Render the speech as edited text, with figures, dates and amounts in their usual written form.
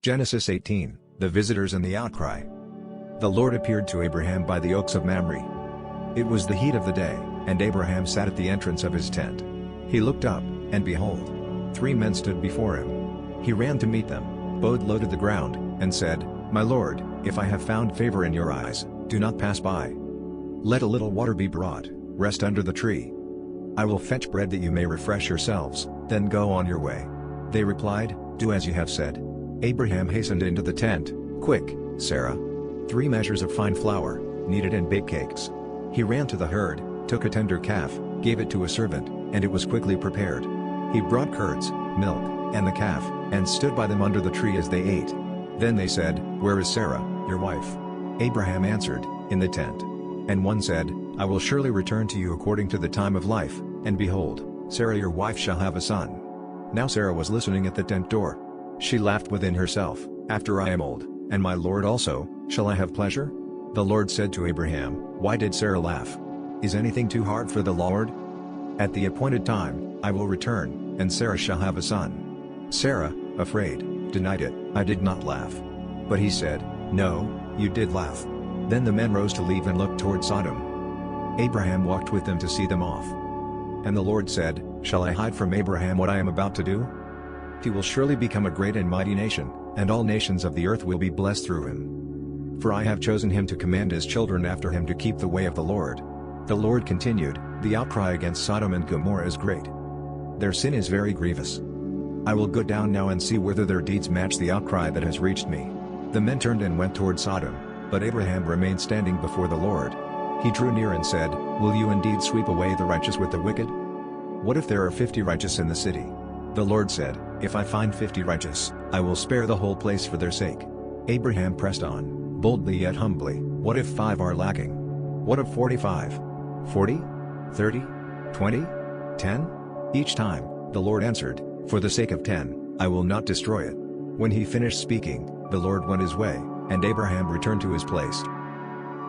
Genesis 18, The visitors and the outcry. The Lord appeared to Abraham by the oaks of Mamre. It was the heat of the day, and Abraham sat at the entrance of his tent. He looked up, and behold, 3 men stood before him. He ran to meet them, bowed low to the ground, and said, "My Lord, if I have found favor in your eyes, do not pass by. Let a little water be brought, rest under the tree. I will fetch bread that you may refresh yourselves, then go on your way." They replied, "Do as you have said." Abraham hastened into the tent. "Quick, Sarah. 3 measures of fine flour, kneaded and bake cakes." He ran to the herd, took a tender calf, gave it to a servant, and it was quickly prepared. He brought curds, milk, and the calf, and stood by them under the tree as they ate. Then they said, "Where is Sarah, your wife?" Abraham answered, "In the tent." And one said, "I will surely return to you according to the time of life, and behold, Sarah your wife shall have a son." Now Sarah was listening at the tent door. She laughed within herself, "After I am old, and my Lord also, shall I have pleasure?" The Lord said to Abraham, "Why did Sarah laugh? Is anything too hard for the Lord? At the appointed time, I will return, and Sarah shall have a son." Sarah, afraid, denied it, "I did not laugh." But he said, "No, you did laugh." Then the men rose to leave and looked toward Sodom. Abraham walked with them to see them off. And the Lord said, "Shall I hide from Abraham what I am about to do? He will surely become a great and mighty nation, and all nations of the earth will be blessed through him. For I have chosen him to command his children after him to keep the way of the Lord." The Lord continued, "The outcry against Sodom and Gomorrah is great. Their sin is very grievous. I will go down now and see whether their deeds match the outcry that has reached me." The men turned and went toward Sodom, but Abraham remained standing before the Lord. He drew near and said, "Will you indeed sweep away the righteous with the wicked? What if there are 50 righteous in the city?" The Lord said, "If I find 50 righteous, I will spare the whole place for their sake." Abraham pressed on, boldly yet humbly, "What if 5 are lacking? What if 45? 40? 30? 20? 10? Each time, the Lord answered, "For the sake of 10, I will not destroy it." When he finished speaking, the Lord went his way, and Abraham returned to his place.